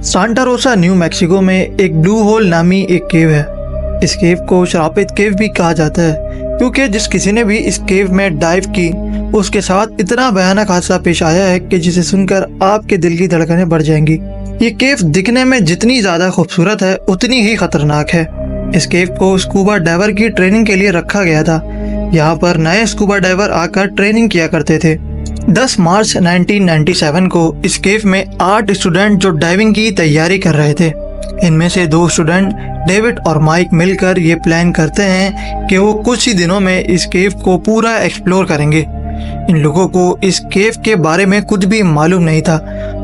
Santa रोसा new Mexico में एक blue hole नामी एक केव है। इस केव को श्रापित केव भी कहा जाता है क्योंकि जिस किसी ने भी इस केव में डाइव की उसके साथ इतना भयानक हादसा पेश आया है कि जिसे सुनकर आपके दिल की धड़कनें बढ़ जाएंगी। ये केव दिखने में जितनी ज़्यादा खूबसूरत है उतनी ही खतरनाक है। इस केव को स्कूबा डाइवर की ट्रेनिंग के लिए रखा गया था। यहाँ पर नए स्कूबा डाइवर आकर ट्रेनिंग किया करते थे। 10 मार्च 1997 को इस केव में 8 स्टूडेंट जो डाइविंग की तैयारी कर रहे थे। इनमें से 2 स्टूडेंट डेविड और माइक मिलकर ये प्लान करते हैं कि वो कुछ ही दिनों में इस केव को पूरा एक्सप्लोर करेंगे। इन लोगों को इस केव के बारे में कुछ भी मालूम नहीं था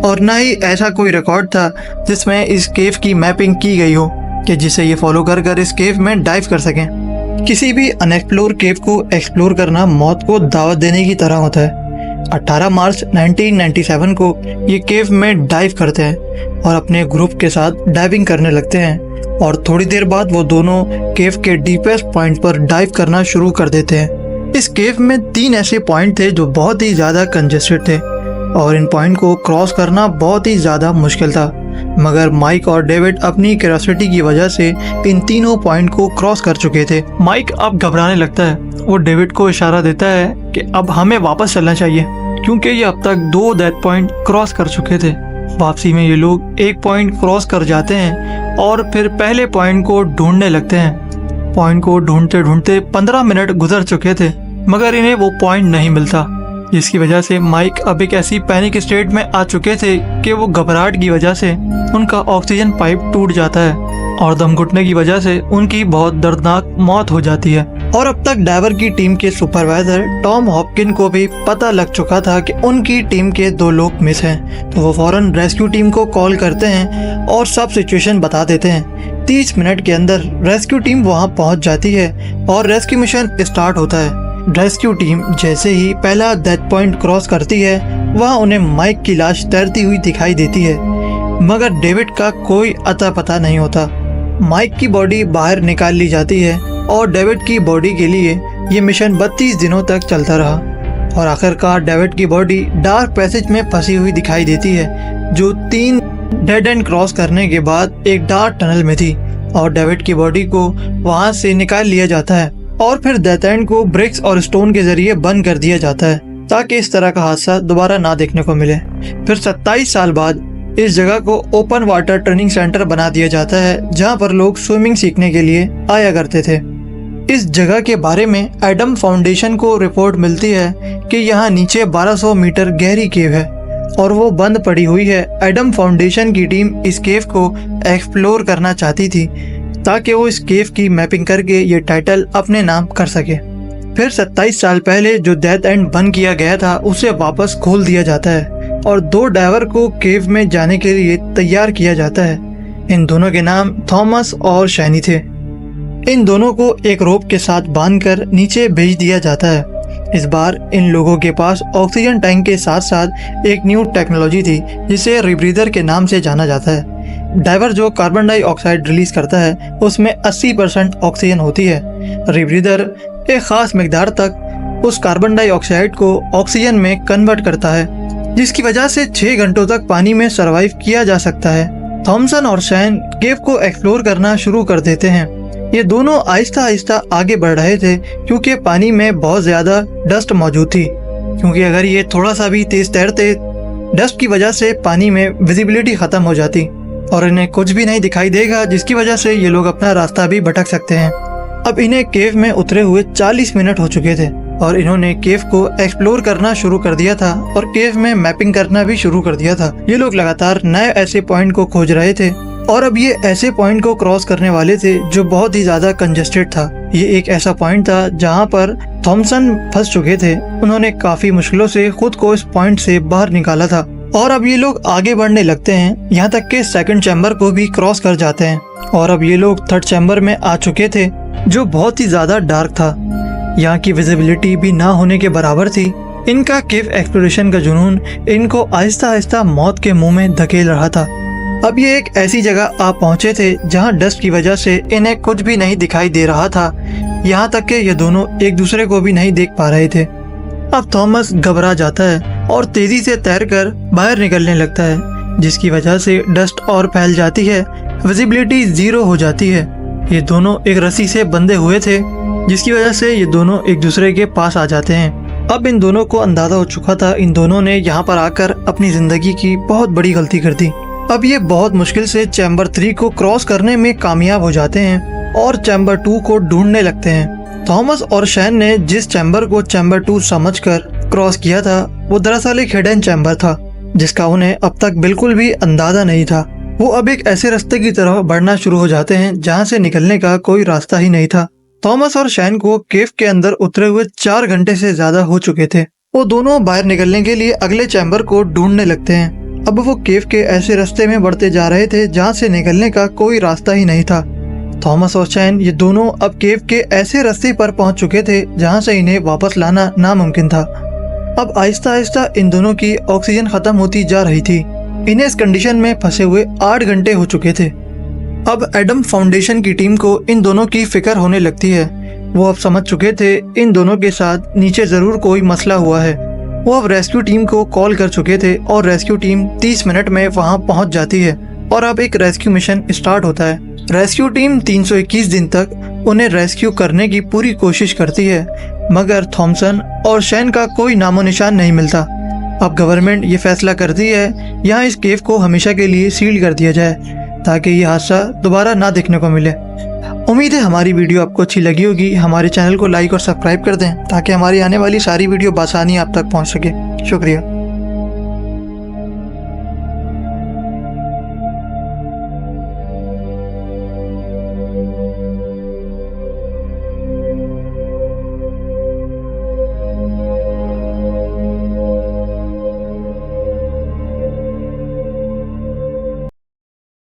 और न ही ऐसा कोई रिकॉर्ड था जिसमें इस केव की मैपिंग की गई हो कि जिसे ये फॉलो कर इस केव में डाइव कर सकें। किसी भी अनएक्सप्लोर केव को एक्सप्लोर करना मौत को दावत देने की तरह होता है। 18 मार्च 1997 को ये केव में डाइव करते हैं और अपने ग्रुप के साथ डाइविंग करने लगते हैं और थोड़ी देर बाद वो दोनों केव के डीपेस्ट पॉइंट पर डाइव करना शुरू कर देते हैं। इस केव में 3 ऐसे पॉइंट थे जो बहुत ही ज़्यादा कंजेस्टेड थे और इन पॉइंट को क्रॉस करना बहुत ही ज़्यादा मुश्किल था, मगर माइक और डेविड अपनी क्यूरियोसिटी की वजह से इन तीनों पॉइंट को क्रॉस कर चुके थे। माइक अब घबराने लगता है। वो डेविड को इशारा देता है कि अब हमें वापस चलना चाहिए क्योंकि ये अब तक 2 डेथ पॉइंट क्रॉस कर चुके थे। वापसी में ये लोग एक पॉइंट क्रॉस कर जाते हैं और फिर पहले पॉइंट को ढूंढने लगते हैं। पॉइंट को ढूंढते ढूंढते 15 मिनट गुजर चुके थे मगर इन्हें वो पॉइंट नहीं मिलता, जिसकी वजह से माइक अब एक ऐसी पैनिक स्टेट में आ चुके थे कि वो घबराहट की वजह से उनका ऑक्सीजन पाइप टूट जाता है और दम घुटने की वजह से उनकी बहुत दर्दनाक मौत हो जाती है। और अब तक डाइवर की टीम के सुपरवाइजर टॉम हॉपकिन को भी पता लग चुका था कि उनकी टीम के 2 लोग मिस हैं, तो वो फौरन रेस्क्यू टीम को कॉल करते हैं और सब सिचुएशन बता देते हैं। 30 मिनट के अंदर रेस्क्यू टीम वहां पहुंच जाती है और रेस्क्यू मिशन स्टार्ट होता है। रेस्क्यू टीम जैसे ही पहला डेथ पॉइंट क्रॉस करती है वहाँ उन्हें माइक की लाश तैरती हुई दिखाई देती है, मगर डेविड का कोई अता पता नहीं होता। माइक की बॉडी बाहर निकाल ली जाती है और डेविड की बॉडी के लिए ये मिशन 32 दिनों तक चलता रहा और आखिरकार डेविड की बॉडी डार्क पैसेज में फंसी हुई दिखाई देती है जो 3 डेड एंड क्रॉस करने के बाद एक डार्क टनल में थी और डेविड की बॉडी को वहां से निकाल लिया जाता है और फिर डेथ एंड को ब्रिक्स और स्टोन के जरिए बंद कर दिया जाता है ताकि इस तरह का हादसा दोबारा ना देखने को मिले। फिर 27 साल बाद इस जगह को ओपन वाटर ट्रेनिंग सेंटर बना दिया जाता है जहां पर लोग स्विमिंग सीखने के लिए आया करते थे। इस जगह के बारे में एडम फाउंडेशन को रिपोर्ट मिलती है कि यहाँ नीचे 1200 मीटर गहरी केव है और वो बंद पड़ी हुई है। एडम फाउंडेशन की टीम इस केव को एक्सप्लोर करना चाहती थी ताकि वो इस केव की मैपिंग करके ये टाइटल अपने नाम कर सके। फिर 27 साल पहले जो डेथ एंड बंद किया गया था उसे वापस खोल दिया जाता है और 2 डाइवर को केव में जाने के लिए तैयार किया जाता है। इन दोनों के नाम थॉमस और शैनी थे। इन दोनों को एक रोप के साथ बांधकर नीचे भेज दिया जाता है। इस बार इन लोगों के पास ऑक्सीजन टैंक के साथ साथ एक न्यू टेक्नोलॉजी थी जिसे रीब्रीदर के नाम से जाना जाता है। डाइवर जो कार्बन डाइऑक्साइड रिलीज करता है उसमें 80% ऑक्सीजन होती है। रीब्रीदर एक खास मिकदार तक उस कार्बन डाइऑक्साइड को ऑक्सीजन में कन्वर्ट करता है जिसकी वजह से 6 घंटों तक पानी में सरवाइव किया जा सकता है। थॉमसन और शैन केव को एक्सप्लोर करना शुरू कर देते हैं। ये दोनों आहिस्ता आहिस्ता आगे बढ़ रहे थे क्योंकि पानी में बहुत ज़्यादा डस्ट मौजूद थी, क्योंकि अगर ये थोड़ा सा भी तेज तैरते डस्ट की वजह से पानी में विजिबिलिटी ख़त्म हो जाती और इन्हें कुछ भी नहीं दिखाई देगा, जिसकी वजह से ये लोग अपना रास्ता भी भटक सकते हैं। अब इन्हें केव में उतरे हुए 40 मिनट हो चुके थे और इन्होंने केव को एक्सप्लोर करना शुरू कर दिया था और केव में मैपिंग करना भी शुरू कर दिया था। ये लोग लगातार नए ऐसे पॉइंट को खोज रहे थे और अब ये ऐसे पॉइंट को क्रॉस करने वाले थे जो बहुत ही ज्यादा कंजेस्टेड था। ये एक ऐसा पॉइंट था जहाँ पर थॉमसन फंस चुके थे। उन्होंने काफी मुश्किलों से खुद को इस पॉइंट से बाहर निकाला था और अब ये लोग आगे बढ़ने लगते हैं, यहाँ तक के 2nd चैम्बर को भी क्रॉस कर जाते हैं और अब ये लोग 3rd चैम्बर में आ चुके थे जो बहुत ही ज्यादा डार्क था। यहाँ की विजिबिलिटी भी ना होने के बराबर थी। इनका केव एक्सप्लोरेशन का जुनून इनको आहिस्ता आहिस्ता मौत के मुंह में धकेल रहा था। अब ये एक ऐसी जगह आ पहुंचे थे जहां डस्ट की वजह से इन्हें कुछ भी नहीं दिखाई दे रहा था, यहाँ तक कि ये दोनों एक दूसरे को भी नहीं देख पा रहे थे। अब थॉमस घबरा जाता है और तेजी से तैरकर बाहर निकलने लगता है। जिसकी वजह से डस्ट और फैल जाती है, विजिबिलिटी 0 हो जाती है। ये दोनों एक रस्सी से बंधे हुए थे, जिसकी वजह से ये दोनों एक दूसरे के पास आ जाते हैं। अब इन दोनों को अंदाजा हो चुका था, इन दोनों ने यहाँ पर आकर अपनी जिंदगी की बहुत बड़ी गलती कर दी। अब ये बहुत मुश्किल से चैम्बर 3 को क्रॉस करने में कामयाब हो जाते हैं और चैम्बर 2 को ढूंढने लगते हैं। थॉमस और शैन ने जिस चैम्बर को चैम्बर 2 समझकर क्रॉस किया था, वो दरअसल एक हिडन चैम्बर था, जिसका उन्हें अब तक बिल्कुल भी अंदाजा नहीं था। वो अब एक ऐसे रास्ते की तरफ बढ़ना शुरू हो जाते हैं जहाँ से निकलने का कोई रास्ता ही नहीं था। थॉमस और शैन को केव के अंदर उतरे हुए 4 घंटे से ज्यादा हो चुके थे। वो दोनों बाहर निकलने के लिए अगले चैम्बर को ढूंढने लगते हैं। अब वो केव के ऐसे रास्ते में बढ़ते जा रहे थे जहाँ से निकलने का कोई रास्ता ही नहीं था। थॉमस और शैन ये दोनों अब केव के ऐसे रास्ते पर पहुंच चुके थे जहाँ से इन्हें वापस लाना नामुमकिन था। अब आहिस्ता आहिस्ता इन दोनों की ऑक्सीजन खत्म होती जा रही थी। इन्हें इस कंडीशन में फंसे हुए 8 घंटे हो चुके थे। अब एडम फाउंडेशन की टीम को इन दोनों की फिक्र होने लगती है। वो अब समझ चुके थे इन दोनों के साथ नीचे जरूर कोई मसला हुआ है। वो अब रेस्क्यू टीम को कॉल कर चुके थे और रेस्क्यू टीम 30 मिनट में वहां पहुंच जाती है और अब एक रेस्क्यू मिशन स्टार्ट होता है। रेस्क्यू टीम 321 दिन तक उन्हें रेस्क्यू करने की पूरी कोशिश करती है, मगर थॉमसन और शैन का कोई नामो निशान नहीं मिलता। अब गवर्नमेंट ये फैसला करती है यहाँ इस केव को हमेशा के लिए सील कर दिया जाए, ताकि ये हादसा दोबारा ना देखने को मिले। उम्मीद है हमारी वीडियो आपको अच्छी लगी होगी। हमारे चैनल को लाइक और सब्सक्राइब कर दें ताकि हमारी आने वाली सारी वीडियो बआसानी आप तक पहुंच सके। शुक्रिया।